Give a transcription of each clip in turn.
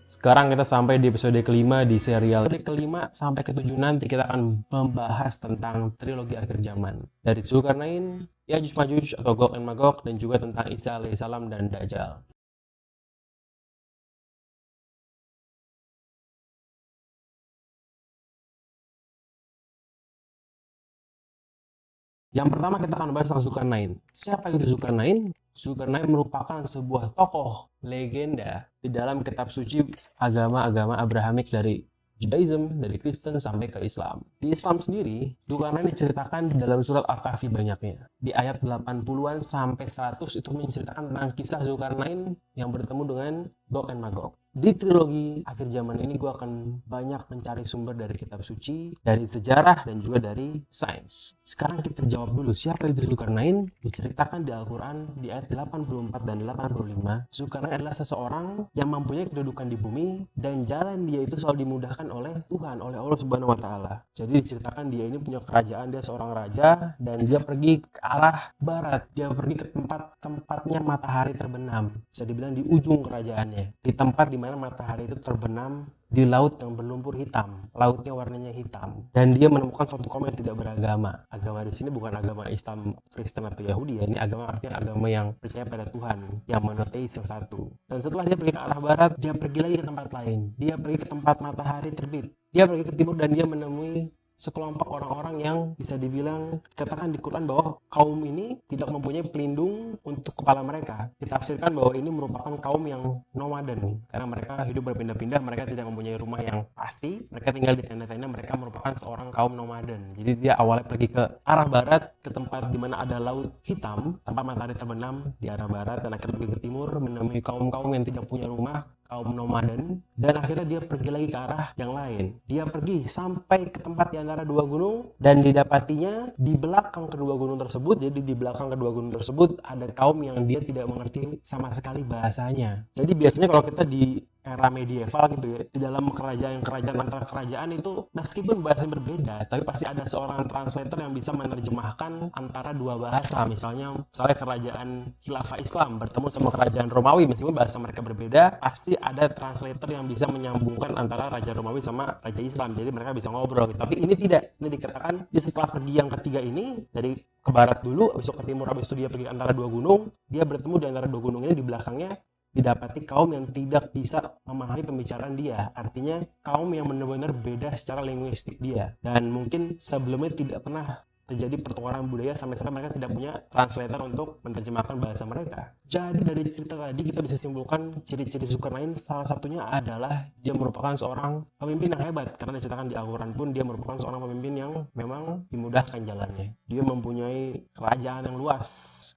Sekarang kita sampai di episode kelima di serial. Episode kelima sampai ketujuh nanti kita akan membahas tentang trilogi akhir zaman. Dari Zulkarnain, Yajuj Majuj atau Gog and Magog, dan juga tentang Isa alaihissalam dan Dajjal. Yang pertama kita akan bahas tentang Zulkarnain. Siapa itu Zulkarnain? Zulkarnain merupakan sebuah tokoh legenda di dalam kitab suci agama-agama Abrahamik dari Judaism, dari Kristen sampai ke Islam. Di Islam sendiri, Zulkarnain diceritakan di dalam surat Al-Kahfi banyaknya. Di ayat 80-an sampai 100 itu menceritakan tentang kisah Zulkarnain yang bertemu dengan Gog and Magog. Di trilogi akhir zaman ini gue akan banyak mencari sumber dari kitab suci, dari sejarah, dan juga dari sains. Sekarang kita jawab dulu, siapa itu Zulkarnain? Diceritakan di Al-Quran di ayat 84 dan 85. Zulkarnain adalah seseorang yang mempunyai kedudukan di bumi, dan jalan dia itu selalu dimudahkan oleh Tuhan, oleh Allah Subhanahu wa Ta'ala. Jadi diceritakan dia ini punya kerajaan, dia seorang raja, dan dia pergi ke arah barat. Dia pergi ke tempatnya matahari terbenam. Bisa dibilang di ujung kerajaannya, di tempat di mana matahari itu terbenam di laut yang berlumpur hitam, lautnya warnanya hitam, dan dia menemukan suatu kaum yang tidak beragama. Agama di sini bukan agama Islam, Kristen atau Yahudi ya. Ini agama artinya agama yang percaya pada Tuhan, yang monoteis yang satu. Dan setelah dia pergi ke arah barat, dia pergi lagi ke tempat lain. Dia pergi ke tempat matahari terbit. Dia pergi ke timur dan dia menemui sekelompok orang-orang yang bisa dibilang, katakan di Quran bahwa kaum ini tidak mempunyai pelindung untuk kepala mereka. Ditafsirkan bahwa ini merupakan kaum yang nomaden, karena mereka hidup berpindah-pindah, mereka tidak mempunyai rumah yang pasti, mereka tinggal di tenda-tenda, mereka merupakan seorang kaum nomaden. Jadi dia awalnya pergi ke arah barat, ke tempat di mana ada laut hitam, tempat matahari terbenam di arah barat, dan akhirnya pergi ke timur, menemui kaum-kaum yang tidak punya rumah, kaum nomaden, dan akhirnya dia pergi lagi ke arah yang lain. Dia pergi sampai ke tempat di antara dua gunung, dan didapatinya di belakang kedua gunung tersebut, jadi di belakang kedua gunung tersebut ada kaum yang dia tidak mengerti sama sekali bahasanya. Jadi biasanya kalau kita di era medieval gitu ya, di dalam kerajaan antar kerajaan itu meskipun bahasanya berbeda, tapi pasti ada seorang translator yang bisa menerjemahkan antara dua bahasa. Misalnya kerajaan Khilafah Islam bertemu sama kerajaan Romawi, meskipun bahasa mereka berbeda, pasti ada translator yang bisa menyambungkan antara raja Romawi sama raja Islam, jadi mereka bisa ngobrol. Tapi ini tidak, ini dikatakan dia setelah pergi yang ketiga ini, dari ke barat dulu, habis itu ke timur, habis itu dia pergi antara dua gunung, dia bertemu di antara dua gunung ini, di belakangnya didapati kaum yang tidak bisa memahami pembicaraan dia. Artinya kaum yang benar-benar beda secara linguistik dia, dan mungkin sebelumnya tidak pernah terjadi pertukaran budaya sampai-sampai mereka tidak punya translator untuk menerjemahkan bahasa mereka. Jadi dari cerita tadi kita bisa simpulkan ciri-ciri Zulkarnain salah satunya adalah dia merupakan seorang pemimpin yang hebat, karena diceritakan di Al-Quran pun dia merupakan seorang pemimpin yang memang dimudahkan jalannya. Dia mempunyai kerajaan yang luas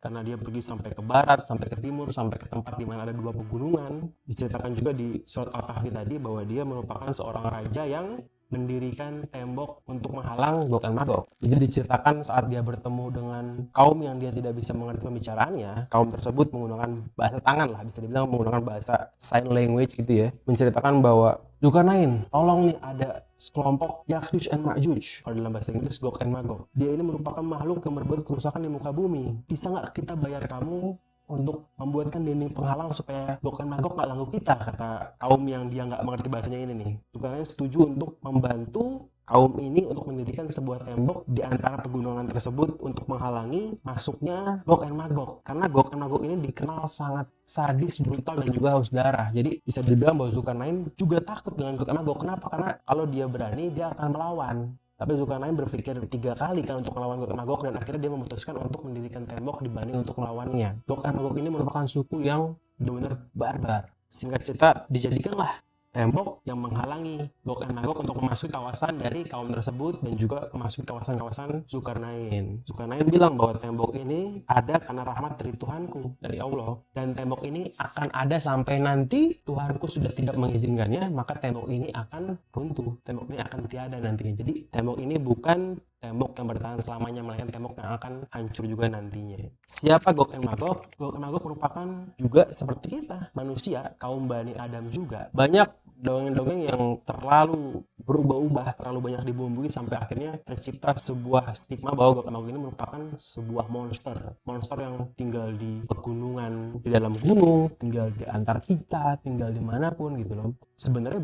karena dia pergi sampai ke barat, sampai ke timur, sampai ke tempat di mana ada dua pegunungan. Diceritakan juga di surat Al-Kahfi tadi bahwa dia merupakan seorang raja yang mendirikan tembok untuk menghalang Gog and Magog. Jadi diceritakan saat dia bertemu dengan kaum yang dia tidak bisa mengerti pembicaraannya, kaum tersebut menggunakan bahasa tangan lah, bisa dibilang menggunakan bahasa sign language gitu ya, menceritakan bahwa Zulkarnain, tolong nih, ada sekelompok Yajuj and Majuj, kalau dalam bahasa Inggris Gog and Magog. Dia ini merupakan makhluk yang berbuat kerusakan di muka bumi. Bisa nggak kita bayar kamu untuk membuatkan dinding penghalang supaya Gog and Magog nggak ganggu kita, kata kaum yang dia nggak mengerti bahasanya ini nih. Zulkarnain setuju untuk membantu kaum ini untuk mendirikan sebuah tembok di antara pegunungan tersebut untuk menghalangi masuknya Gog and Magog. Karena Gog and Magog ini dikenal sangat sadis, brutal, dan juga haus darah. Jadi bisa dibilang bahwa Zulkarnain juga takut dengan Gog and Magog. Kenapa? Karena kalau dia berani, dia akan melawan. Tapi Zulkarnain berpikir 3 kali kan untuk melawan Gog and Magog, dan akhirnya dia memutuskan untuk mendirikan tembok dibanding untuk melawannya. Gog and Magog ini merupakan suku yang benar-benar barbar. Singkat cerita, dijadikanlah tembok yang menghalangi Gog and Magog untuk memasuki kawasan dari kaum tersebut dan juga memasuki kawasan-kawasan Zulkarnain. Zulkarnain bilang bahwa tembok ini ada karena rahmat dari Tuhanku, dari Allah, dan tembok ini akan ada sampai nanti Tuhanku sudah tidak mengizinkannya, maka tembok ini akan runtuh, tembok ini akan tiada nantinya. Jadi tembok ini bukan tembok yang bertahan selamanya, melainkan tembok yang akan hancur juga nantinya. Siapa Gog and Magog? Gog and Magog merupakan juga seperti kita, manusia, kaum Bani Adam juga. Banyak dongeng-dongeng yang terlalu berubah-ubah, terlalu banyak dibumbui sampai akhirnya tercipta sebuah stigma bahwa Gog and Magog ini merupakan sebuah monster yang tinggal di pegunungan, di dalam gunung, tinggal di Antartika, tinggal dimanapun gitu loh. Sebenarnya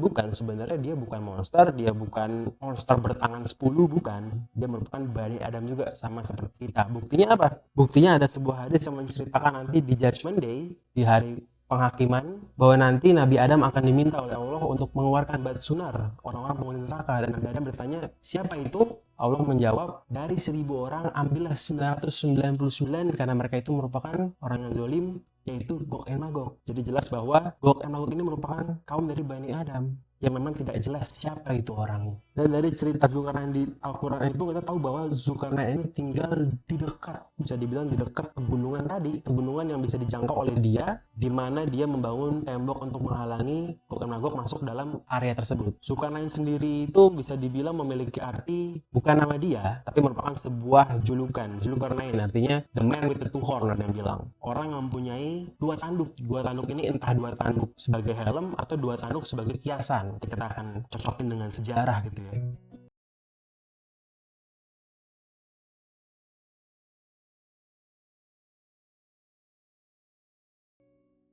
dia bukan monster, dia bukan monster bertangan 10, bukan. Dia merupakan Bani Adam juga, sama seperti kita. Buktinya apa? Buktinya ada sebuah hadis yang menceritakan nanti di Judgment Day, di hari penghakiman, bahwa nanti Nabi Adam akan diminta oleh Allah untuk mengeluarkan batu sunar orang-orang penghuni neraka, dan Nabi Adam bertanya, siapa itu? Allah menjawab, dari 1000 orang ambillah 999 karena mereka itu merupakan orang yang zalim, yaitu Gog and Magog. Jadi jelas bahwa Gog and Magog ini merupakan kaum dari Bani Adam yang memang tidak jelas siapa itu orangnya. Dan dari cerita Zulkarnain di Al-Quran itu kita tahu bahwa Zulkarnain ini tinggal di dekat, bisa dibilang di dekat pegunungan tadi, pegunungan yang bisa dijangkau oleh dia, di mana dia membangun tembok untuk menghalangi Gog and Magog masuk dalam area tersebut. Zulkarnain sendiri itu bisa dibilang memiliki arti bukan nama dia, tapi merupakan sebuah julukan. Zulkarnain artinya the man with the two horn, ada yang bilang. Orang yang mempunyai dua tanduk. Dua tanduk ini entah dua tanduk sebagai helm atau dua tanduk sebagai kiasan. Nanti kita akan cocokin dengan sejarah gitu ya.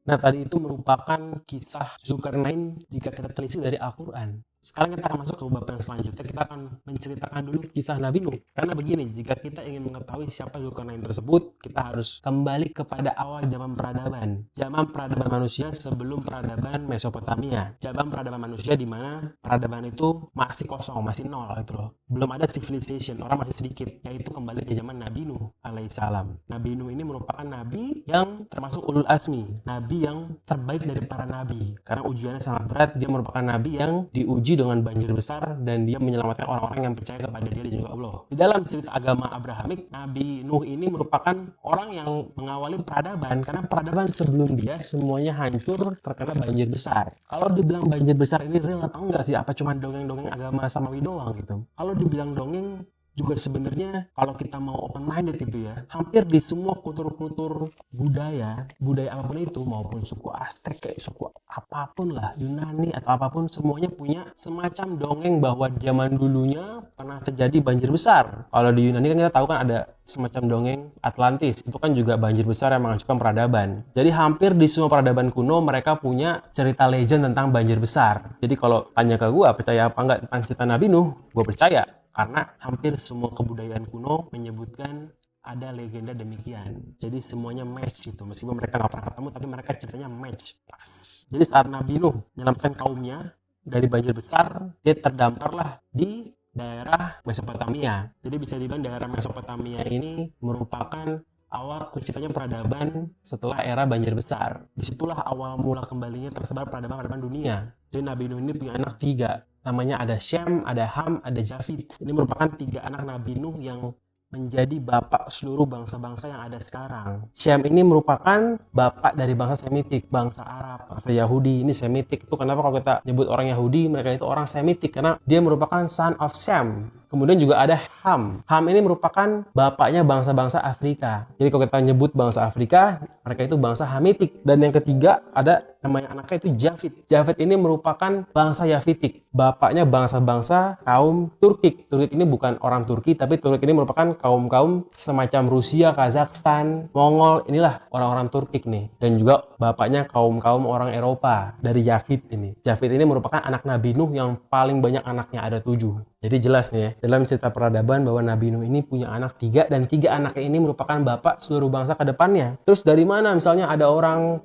Nah, tadi itu merupakan kisah Zulkarnain jika kita telisik dari Al-Quran. Sekarang kita akan masuk ke bab yang selanjutnya. Kita akan menceritakan dulu kisah Nabi Nuh. Karena begini, jika kita ingin mengetahui siapa Zulkarnain tersebut, kita harus kembali kepada awal zaman peradaban. Zaman peradaban manusia sebelum peradaban Mesopotamia. Zaman peradaban manusia di mana peradaban itu masih kosong, masih nol gitu loh. Belum ada civilization, orang masih sedikit. Yaitu kembali ke zaman Nabi Nuh alaihissalam. Nabi Nuh ini merupakan nabi yang termasuk ulul azmi. Nabi yang terbaik dari para nabi. Karena ujiannya sangat berat, dia merupakan nabi yang diuji dengan banjir besar dan dia menyelamatkan orang-orang yang percaya kepada dia dan juga Allah. Di dalam cerita agama Abrahamik, Nabi Nuh ini merupakan orang yang mengawali peradaban, karena peradaban sebelum dia semuanya hancur terkena banjir besar. Kalau dibilang banjir besar ini real atau enggak sih? Apa cuma dongeng-dongeng agama samawi doang gitu? Kalau dibilang dongeng, juga sebenarnya kalau kita mau open minded itu ya, hampir di semua kultur-kultur budaya apapun itu, maupun suku Aztec kayak suku apapun lah, Yunani atau apapun, semuanya punya semacam dongeng bahwa zaman dulunya pernah terjadi banjir besar. Kalau di Yunani kan kita tahu kan ada semacam dongeng Atlantis, itu kan juga banjir besar yang menghancurkan peradaban. Jadi hampir di semua peradaban kuno mereka punya cerita legend tentang banjir besar. Jadi kalau tanya ke gue percaya apa enggak tentang cerita Nabi Nuh, gue percaya. Karena hampir semua kebudayaan kuno menyebutkan ada legenda demikian. Jadi semuanya match gitu. Meskipun mereka nggak pernah ketemu, tapi mereka ceritanya match. Pas. Jadi saat Nabi Nuh menyelamatkan kaumnya dari banjir besar, dia terdamparlah di daerah Mesopotamia. Jadi bisa dibilang daerah Mesopotamia ini merupakan awal terciptanya peradaban setelah era banjir besar. Disitulah awal mula kembalinya tersebar peradaban dunia. Jadi Nabi Nuh ini punya anak 3. Namanya ada Syam, ada Ham, ada Jafit. Ini merupakan 3 anak Nabi Nuh yang menjadi bapak seluruh bangsa-bangsa yang ada sekarang. Syam ini merupakan bapak dari bangsa Semitik, bangsa Arab, bangsa Yahudi. Ini Semitik. Itu kenapa kalau kita nyebut orang Yahudi, mereka itu orang Semitik, karena dia merupakan son of Syam. Kemudian juga ada Ham. Ham ini merupakan bapaknya bangsa-bangsa Afrika. Jadi kalau kita nyebut bangsa Afrika, mereka itu bangsa Hamitik. Dan yang ketiga ada namanya anaknya itu Jafit. Jafit ini merupakan bangsa Yafitik. Bapaknya bangsa-bangsa kaum Turkik. Turkik ini bukan orang Turki, tapi Turkik ini merupakan kaum-kaum semacam Rusia, Kazakhstan, Mongol. Inilah orang-orang Turkik nih. Dan juga bapaknya kaum-kaum orang Eropa dari Yafit ini. Jafit ini merupakan anak Nabi Nuh yang paling banyak anaknya, ada 7. Jadi jelas nih ya, dalam cerita peradaban bahwa Nabi Nuh ini punya anak 3 dan 3 anaknya ini merupakan bapak seluruh bangsa ke depannya. Terus dari mana misalnya ada orang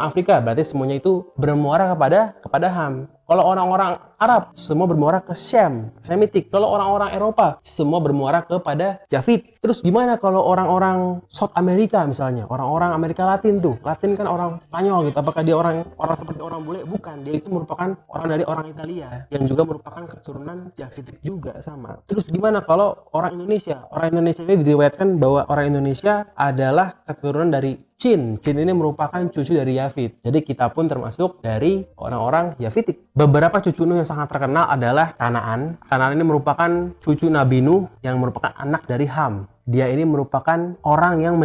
Afrika, berarti semuanya itu bermuara kepada Ham. Kalau orang-orang Arab, semua bermuara ke Syam, Semitik. Kalau orang-orang Eropa, semua bermuara kepada Jafit. Terus gimana kalau orang-orang South America misalnya, orang-orang Amerika Latin tuh? Latin kan orang Spanyol gitu. Apakah dia orang seperti orang bule? Bukan, dia itu merupakan orang dari orang Italia yang juga merupakan keturunan Jafitik juga sama. Terus gimana kalau orang Indonesia? Orang Indonesia ini diriwayatkan bahwa orang Indonesia adalah keturunan dari Chin. Chin ini merupakan cucu dari Yafit. Jadi kita pun termasuk dari orang-orang Yafitik. Beberapa cucu Nuh yang sangat terkenal adalah Kanaan. Kanaan ini merupakan cucu Nabi Nuh yang merupakan anak dari Ham. dia ini merupakan orang yang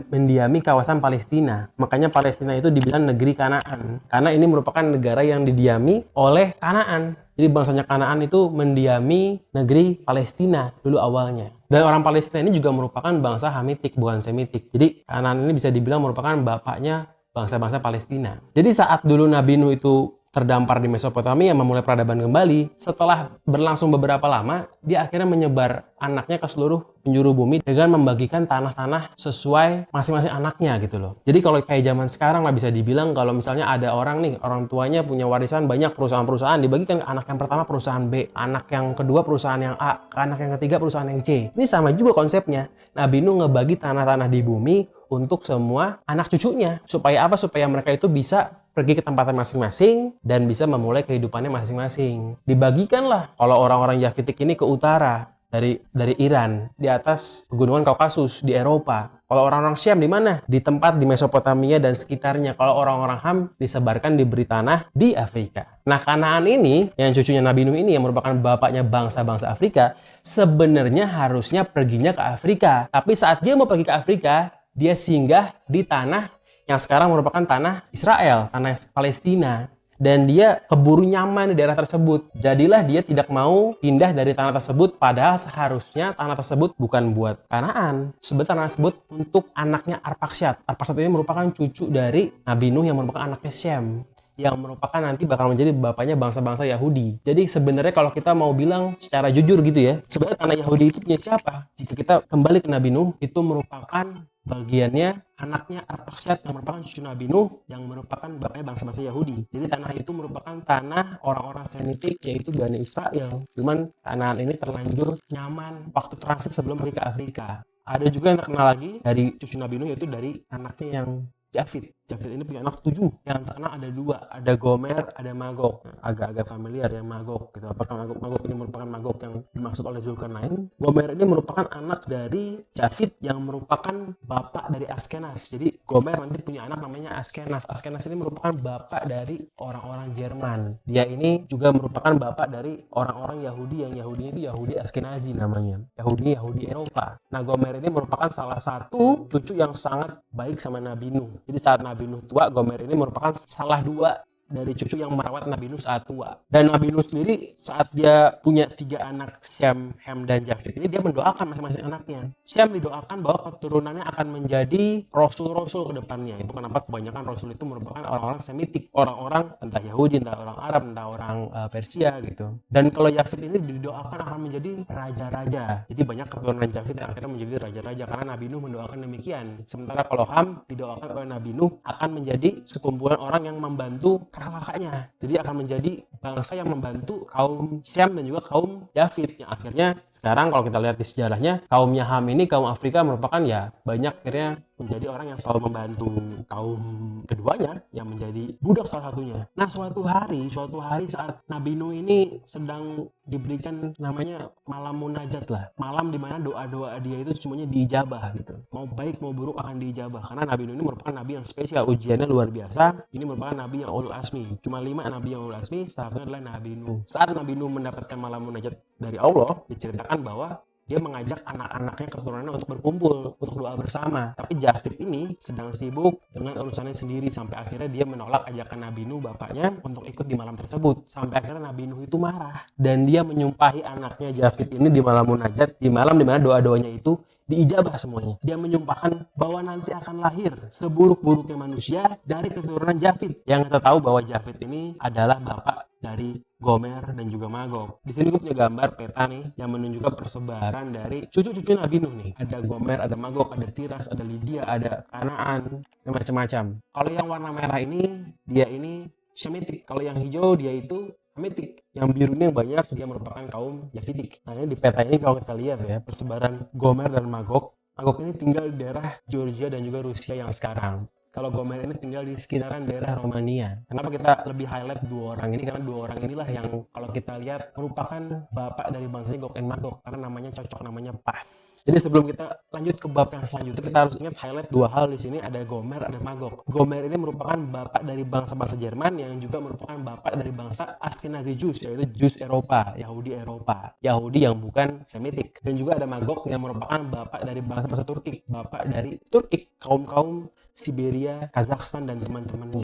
mendiami kawasan Palestina. Makanya Palestina itu dibilang negeri Kanaan. Karena ini merupakan negara yang didiami oleh Kanaan. Jadi bangsanya Kanaan itu mendiami negeri Palestina dulu awalnya. Dan orang Palestina ini juga merupakan bangsa Hamitik, bukan Semitik. Jadi Kanaan ini bisa dibilang merupakan bapaknya bangsa-bangsa Palestina. Jadi saat dulu Nabi Nuh itu terdampar di Mesopotamia memulai peradaban kembali, setelah berlangsung beberapa lama, dia akhirnya menyebar anaknya ke seluruh penjuru bumi dengan membagikan tanah-tanah sesuai masing-masing anaknya gitu loh. Jadi kalau kayak zaman sekarang lah bisa dibilang kalau misalnya ada orang nih, orang tuanya punya warisan banyak perusahaan-perusahaan, dibagikan ke anak yang pertama perusahaan B, anak yang kedua perusahaan yang A, ke anak yang ketiga perusahaan yang C. Ini sama juga konsepnya. Nabi Nuh ngebagi tanah-tanah di bumi untuk semua anak cucunya. Supaya apa? Supaya mereka itu bisa pergi ke tempatnya masing-masing dan bisa memulai kehidupannya masing-masing. Dibagikanlah kalau orang-orang Yafitik ini ke utara dari Iran, di atas pegunungan Kaukasus di Eropa. Kalau orang-orang Syam di mana? Di tempat di Mesopotamia dan sekitarnya. Kalau orang-orang Ham disebarkan diberi tanah di Afrika. Nah, Kanaan ini yang cucunya Nabi Nuh ini yang merupakan bapaknya bangsa-bangsa Afrika, sebenarnya harusnya perginya ke Afrika. Tapi saat dia mau pergi ke Afrika, dia singgah di tanah yang sekarang merupakan tanah Israel, tanah Palestina. Dan dia keburu nyaman di daerah tersebut. Jadilah dia tidak mau pindah dari tanah tersebut, padahal seharusnya tanah tersebut bukan buat Kanaan. Sebenarnya tanah tersebut untuk anaknya Arpaksyad. Arpaksyad ini merupakan cucu dari Nabi Nuh yang merupakan anaknya Syam, yang merupakan nanti bakal menjadi bapaknya bangsa-bangsa Yahudi. Jadi sebenarnya kalau kita mau bilang secara jujur gitu ya, sebenarnya tanah Yahudi itu punya siapa? Jika kita kembali ke Nabi Nuh, itu merupakan bagiannya anaknya Arpaksyad yang merupakan cucu Nabi Nuh yang merupakan bapaknya bangsa-bangsa Yahudi. Jadi tanah itu merupakan tanah orang-orang Semitik, yaitu Bani Israel. Cuman tanah ini terlanjur nyaman waktu transit sebelum pergi ke Afrika. Ada juga yang terkenal lagi dari cucu Nabi Nuh, yaitu dari anaknya yang Jafit. Jafit ini punya anak 7. Yang terkenal ada 2. Ada Gomer, ada Magog. Agak-agak familiar yang Magog gitu. Apakah Magog ini merupakan Magog yang dimaksud oleh Zulkarnain? Gomer ini merupakan anak dari Jafit yang merupakan bapak dari Askenas. Jadi Gomer nanti punya anak namanya Askenas. Askenas ini merupakan bapak dari orang-orang Jerman. Dia ini juga merupakan bapak dari orang-orang Yahudi, yang Yahudinya itu Yahudi Askenazi namanya. Yahudi Eropa. Nah, Gomer ini merupakan salah satu cucu yang sangat baik sama Nabi Nuh. Jadi saat Nabi Nuh tua, Gomer ini merupakan salah 2 dari cucu yang merawat Nabi Nuh saat tua. Dan Nabi Nuh sendiri saat dia punya 3 anak, Syam, Ham, dan Jafit ini, dia mendoakan masing-masing anaknya. Syam didoakan bahwa keturunannya akan menjadi rasul-rasul ke depannya. Itu kenapa kebanyakan rasul itu merupakan orang-orang Semitik, orang-orang entah Yahudi, entah orang Arab, entah orang Persia gitu. Dan kalau Jafit ini didoakan akan menjadi raja-raja. Jadi banyak keturunan Jafit yang akhirnya menjadi raja-raja karena Nabi Nuh mendoakan demikian. Sementara kalau Ham didoakan oleh Nabi Nuh akan menjadi sekumpulan orang yang membantu kakaknya. Jadi akan menjadi bangsa yang membantu kaum Syam dan juga kaum Jafit, yang akhirnya sekarang kalau kita lihat di sejarahnya, kaumnya Ham ini, kaum Afrika merupakan ya banyak akhirnya menjadi orang yang selalu membantu kaum keduanya yang menjadi budak salah satunya. Nah, suatu hari saat Nabi Nuh ini sedang diberikan namanya malam munajat lah, malam dimana doa-doa dia itu semuanya diijabah gitu, mau baik mau buruk akan diijabah, karena Nabi Nuh ini merupakan nabi yang spesial, ujiannya luar biasa. Ini merupakan nabi yang ulul asmi, cuma 5 nabi yang ulul asmi, salah satunya adalah Nabi Nuh. Saat Nabi Nuh mendapatkan malam munajat dari Allah, diceritakan bahwa dia mengajak anak-anaknya keturunannya untuk berkumpul, untuk doa bersama. Tapi Jafit ini sedang sibuk dengan urusannya sendiri, sampai akhirnya dia menolak ajakan Nabi Nuh bapaknya untuk ikut di malam tersebut. Sampai akhirnya Nabi Nuh itu marah dan dia menyumpahi anaknya Jafit ini di malam munajat, di malam dimana doa-doanya itu diijabah semuanya. Dia menyumpahkan bahwa nanti akan lahir seburuk-buruknya manusia dari keturunan Jafit. Yang kita tahu bahwa Jafit ini adalah bapak dari Gomer dan juga Magog. Di sini gue punya gambar peta nih yang menunjukkan persebaran dari cucu-cucu Nabi Nuh nih. Ada Gomer, ada Magog, ada Tiras, ada Lydia, ada Kanaan, dan macam-macam. Kalau yang warna merah ini, dia ini Shemitik. Kalau yang hijau, dia itu Hamitik. Yang biru ini yang banyak, dia merupakan kaum Yafitik. Nah, ini di peta ini kalau kita lihat ya, persebaran Gomer dan Magog. Magog ini tinggal di daerah Georgia dan juga Rusia yang sekarang. kalau Gomer ini tinggal di sekitaran daerah Romania. Kenapa kita lebih highlight dua orang ini? Karena dua orang inilah yang kalau kita lihat merupakan bapak dari bangsa Gog and Magog, karena namanya cocok, namanya pas. Jadi sebelum kita lanjut ke bab yang selanjutnya, kita harus ingat highlight dua hal di sini, ada Gomer, ada Magog. Gomer ini merupakan bapak dari bangsa-bangsa Jerman yang juga merupakan bapak dari bangsa Ashkenazi Jews, yaitu Jews Eropa, Yahudi Eropa, Yahudi yang bukan Semitik. Dan juga ada Magog yang merupakan bapak dari bangsa-bangsa Turkik, bapak dari Turkik, kaum-kaum Siberia, Kazakhstan, dan teman-temannya.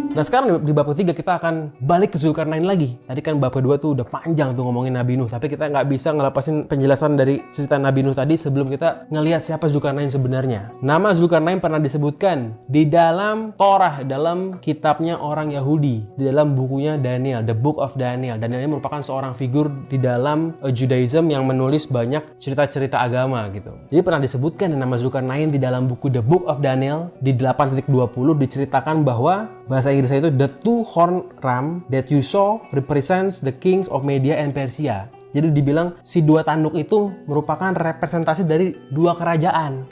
Nah sekarang di bab ketiga kita akan balik ke Zulkarnain lagi. Tadi kan bab kedua tuh udah panjang tuh ngomongin Nabi Nuh, tapi kita nggak bisa ngelepasin penjelasan dari cerita Nabi Nuh tadi sebelum kita ngelihat siapa Zulkarnain sebenarnya. Nama Zulkarnain pernah disebutkan di dalam Torah, dalam kitabnya orang Yahudi, di dalam bukunya Daniel, The Book of Daniel. Daniel ini merupakan seorang figur di dalam Judaism yang menulis banyak cerita-cerita agama gitu. Jadi pernah disebutkan nama Zulkarnain di dalam buku The Book of Daniel di 8.20 diceritakan bahwa bahasa Inggris itu the two horn ram that you saw represents the kings of Media and Persia. Jadi dibilang si dua tanduk itu merupakan representasi dari dua kerajaan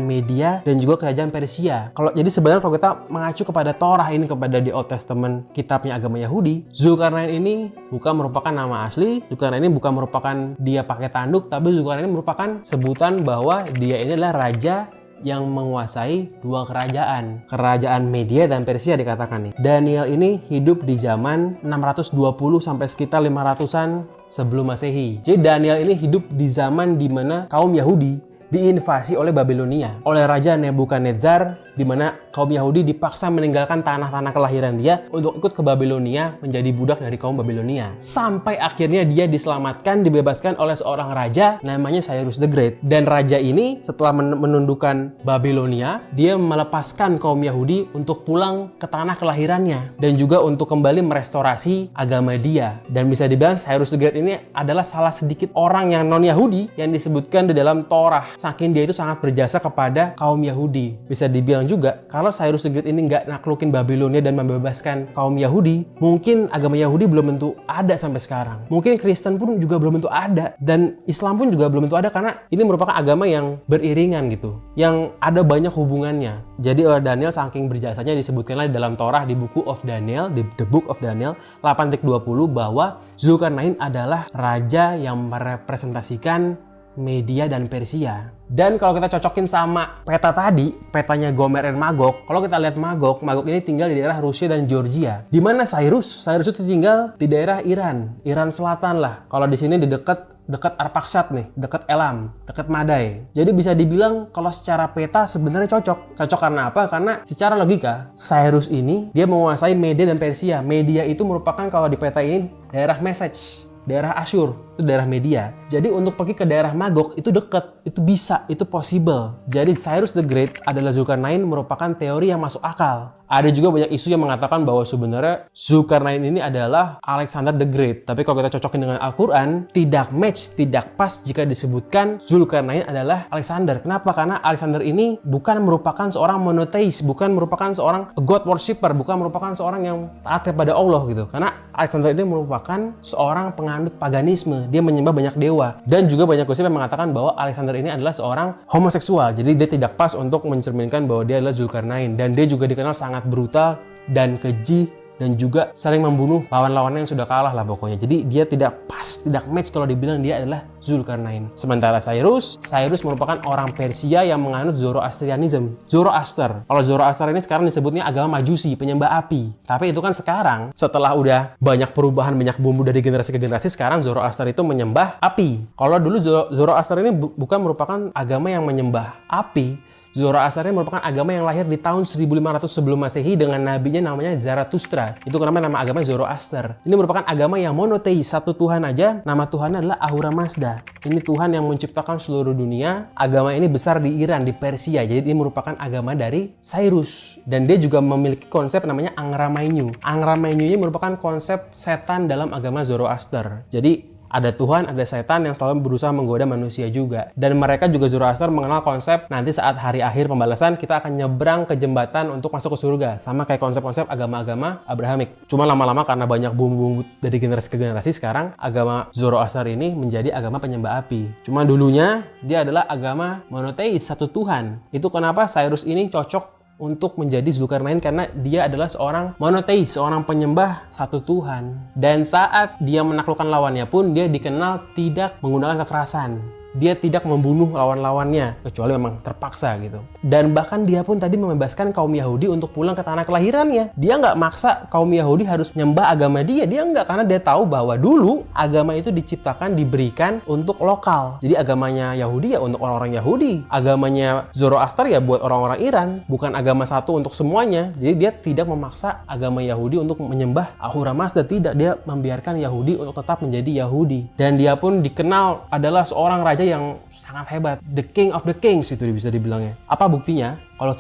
Media dan juga kerajaan Persia. Jadi sebenarnya kalau kita mengacu kepada Torah ini, kepada di Old Testament kitabnya agama Yahudi, Zulkarnain ini bukan merupakan nama asli, Zulkarnain ini bukan merupakan dia pakai tanduk, tapi Zulkarnain ini merupakan sebutan bahwa dia ini adalah raja yang menguasai dua kerajaan Media dan Persia dikatakan nih. Daniel ini hidup di zaman 620 sampai sekitar 500-an sebelum Masehi. Jadi Daniel ini hidup di zaman di mana kaum Yahudi diinvasi oleh Babilonia, oleh Raja Nebukadnezar, di mana kaum Yahudi dipaksa meninggalkan tanah-tanah kelahiran dia untuk ikut ke Babilonia menjadi budak dari kaum Babilonia. Sampai akhirnya dia diselamatkan, dibebaskan oleh seorang raja namanya Cyrus the Great. Dan raja ini setelah menundukkan Babilonia, dia melepaskan kaum Yahudi untuk pulang ke tanah kelahirannya dan juga untuk kembali merestorasi agama dia. Dan bisa dibilang Cyrus the Great ini adalah salah sedikit orang yang non-Yahudi yang disebutkan di dalam Torah. Saking dia itu sangat berjasa kepada kaum Yahudi. Bisa dibilang juga, kalau Cyrus the Great ini nggak naklukin Babilonia dan membebaskan kaum Yahudi, mungkin agama Yahudi belum tentu ada sampai sekarang. Mungkin Kristen pun juga belum tentu ada. Dan Islam pun juga belum tentu ada, karena ini merupakan agama yang beriringan gitu. Yang ada banyak hubungannya. Jadi Daniel saking berjasanya disebutkanlah di dalam Torah, di buku of Daniel, di The Book of Daniel 8.20 bahwa Zulkarnain adalah raja yang merepresentasikan Media dan Persia. Dan kalau kita cocokin sama peta tadi, petanya Gomer dan Magog, kalau kita lihat Magog ini tinggal di daerah Rusia dan Georgia. Di mana Cyrus itu tinggal di daerah Iran Selatan lah. Kalau di sini di dekat Arpachshad nih, dekat Elam, dekat Madai. Jadi bisa dibilang kalau secara peta sebenarnya cocok. Cocok karena apa? Karena secara logika, Cyrus ini dia menguasai Media dan Persia. Media itu merupakan kalau di peta ini daerah Mesech, daerah Asyur, itu daerah Media. Jadi untuk pergi ke daerah Magog itu dekat, itu bisa, itu possible. Jadi Cyrus the Great adalah Zulkarnain merupakan teori yang masuk akal. Ada juga banyak isu yang mengatakan bahwa sebenarnya Zulkarnain ini adalah Alexander the Great. Tapi kalau kita cocokin dengan Al-Quran, tidak match, tidak pas jika disebutkan Zulkarnain adalah Alexander. Kenapa? Karena Alexander ini bukan merupakan seorang monotheis, bukan merupakan seorang God worshipper, bukan merupakan seorang yang taat kepada Allah gitu. Karena Alexander ini merupakan seorang penganut paganisme. Dia menyembah banyak dewa. Dan juga banyak gosip yang mengatakan bahwa Alexander ini adalah seorang homoseksual. Jadi dia tidak pas untuk mencerminkan bahwa dia adalah Zulkarnain. Dan dia juga dikenal sangat brutal dan keji dan juga sering membunuh lawan-lawannya yang sudah kalah lah pokoknya. Jadi dia tidak pas, tidak match kalau dibilang dia adalah Zulkarnain. Sementara Cyrus merupakan orang Persia yang menganut Zoroastrianism. Zoroaster. Kalau Zoroaster ini sekarang disebutnya agama Majusi, penyembah api. Tapi itu kan sekarang setelah udah banyak perubahan, banyak bumbu dari generasi ke generasi, sekarang Zoroaster itu menyembah api. Kalau dulu Zoroaster ini bukan merupakan agama yang menyembah api. Zoroaster ini merupakan agama yang lahir di tahun 1500 sebelum Masehi dengan nabinya namanya Zarathustra. Itu kenapa nama agama Zoroaster. Ini merupakan agama yang monoteis, satu Tuhan aja. Nama Tuhan adalah Ahura Mazda. Ini Tuhan yang menciptakan seluruh dunia. Agama ini besar di Iran, di Persia. Jadi ini merupakan agama dari Cyrus. Dan dia juga memiliki konsep namanya Angra Mainyu. Angra Mainyu ini merupakan konsep setan dalam agama Zoroaster. Jadi Ada Tuhan, ada setan yang selalu berusaha menggoda manusia juga. Dan mereka juga Zoroaster mengenal konsep nanti saat hari akhir pembalasan kita akan nyebrang ke jembatan untuk masuk ke surga. Sama kayak konsep-konsep agama-agama Abrahamik. Cuma lama-lama karena banyak bumbu-bumbu dari generasi ke generasi, sekarang agama Zoroaster ini menjadi agama penyembah api. Cuma dulunya dia adalah agama monoteis, satu Tuhan. Itu kenapa Cyrus ini cocok untuk menjadi Zulkarnain, karena dia adalah seorang monoteis, seorang penyembah satu Tuhan. Dan saat dia menaklukkan lawannya pun dia dikenal tidak menggunakan kekerasan. Dia tidak membunuh lawan-lawannya, kecuali memang terpaksa gitu. Dan bahkan dia pun tadi membebaskan kaum Yahudi untuk pulang ke tanah kelahirannya. Dia nggak maksa kaum Yahudi harus nyembah agama dia. Dia nggak, karena dia tahu bahwa dulu agama itu diciptakan, diberikan untuk lokal. Jadi agamanya Yahudi ya untuk orang-orang Yahudi. Agamanya Zoroaster ya buat orang-orang Iran. Bukan agama satu untuk semuanya. Jadi dia tidak memaksa agama Yahudi untuk menyembah Ahura Mazda. Tidak, dia membiarkan Yahudi untuk tetap menjadi Yahudi. Dan dia pun dikenal adalah seorang raja yang sangat hebat, the king of the kings itu bisa dibilangnya. Apa buktinya? Kalau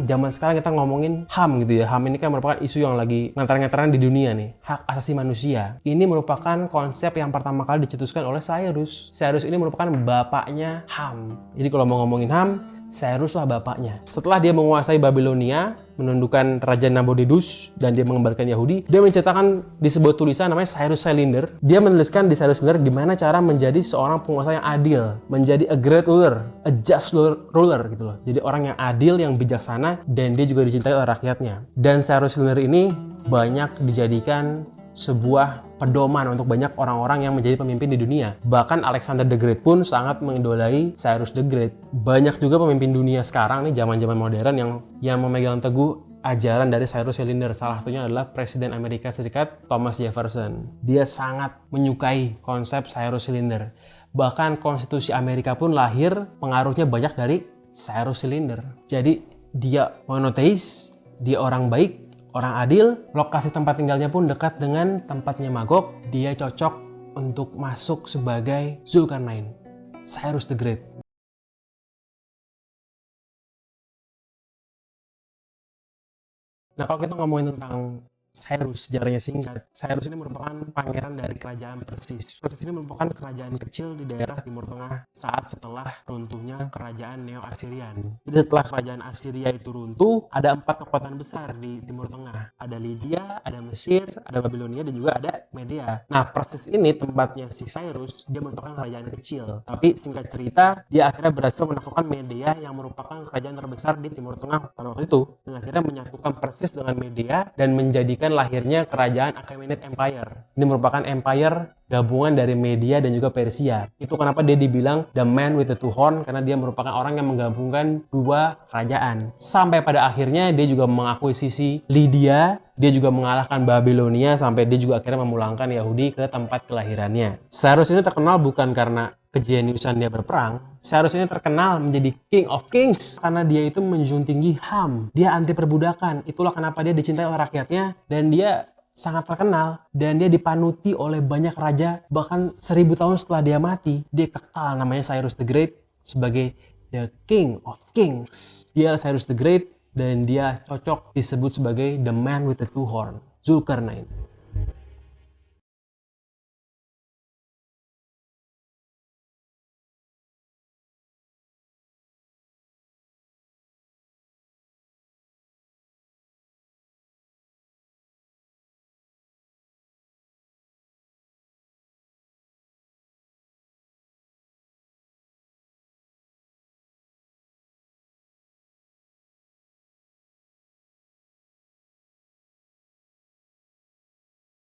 zaman sekarang kita ngomongin HAM gitu ya. HAM ini kan merupakan isu yang lagi ngantar-ngantaran di dunia nih. Hak asasi manusia. Ini merupakan konsep yang pertama kali dicetuskan oleh Cyrus. Cyrus ini merupakan bapaknya HAM. Jadi kalau mau ngomongin HAM, Cyrus lah bapaknya. Setelah dia menguasai Babilonia, menundukkan Raja Nabonidus, dan dia mengembalikan Yahudi, dia mencetakkan di sebuah tulisan namanya Cyrus Cylinder. Dia menuliskan di Cyrus Cylinder gimana cara menjadi seorang penguasa yang adil, menjadi a great ruler, a just ruler gitu loh. Jadi orang yang adil, yang bijaksana, dan dia juga dicintai oleh rakyatnya. Dan Cyrus Cylinder ini banyak dijadikan sebuah pedoman untuk banyak orang-orang yang menjadi pemimpin di dunia. Bahkan Alexander the Great pun sangat mengidolai Cyrus the Great. Banyak juga pemimpin dunia sekarang nih, zaman-zaman modern yang memegang teguh ajaran dari Cyrus Cylinder. Salah satunya adalah Presiden Amerika Serikat Thomas Jefferson. Dia sangat menyukai konsep Cyrus Cylinder. Bahkan konstitusi Amerika pun lahir pengaruhnya banyak dari Cyrus Cylinder. Jadi dia monoteis, dia orang baik, orang adil, lokasi tempat tinggalnya pun dekat dengan tempatnya Magog. Dia cocok untuk masuk sebagai Zulkarnain, Cyrus the Great. Nah, kalau kita ngomongin tentang Cyrus, sejarahnya singkat. Cyrus ini merupakan pangeran dari kerajaan Persis. Persis ini merupakan kerajaan kecil di daerah Timur Tengah saat setelah runtuhnya kerajaan Neo-Assyrian. Jadi setelah kerajaan Assyria itu runtuh, ada 4 kekuatan besar di Timur Tengah. Ada Lydia, ada Mesir, ada Babilonia, dan juga ada Media. Nah, Persis ini tempatnya si Cyrus, dia merupakan kerajaan kecil. Tapi singkat cerita, dia akhirnya berhasil menaklukkan Media yang merupakan kerajaan terbesar di Timur Tengah pada waktu itu. Dan akhirnya menyatukan Persis dengan Media dan menjadikan lahirnya kerajaan Achaemenid Empire. Ini merupakan empire gabungan dari Media dan juga Persia. Itu kenapa dia dibilang the man with the two horn, karena dia merupakan orang yang menggabungkan dua kerajaan. Sampai pada akhirnya dia juga mengakuisisi Lydia, dia juga mengalahkan Babilonia, sampai dia juga akhirnya memulangkan Yahudi ke tempat kelahirannya. Cyrus ini terkenal bukan karena kejeniusan dia berperang. Cyrus ini terkenal menjadi king of kings karena dia itu menjunjung tinggi HAM. Dia anti perbudakan. Itulah kenapa dia dicintai oleh rakyatnya, dan dia sangat terkenal, dan dia dipanuti oleh banyak raja. Bahkan 1000 tahun setelah dia mati, dia kekal namanya Cyrus the Great sebagai the king of kings. Dia Cyrus the Great, dan dia cocok disebut sebagai the man with the two horn, Zulkarnain.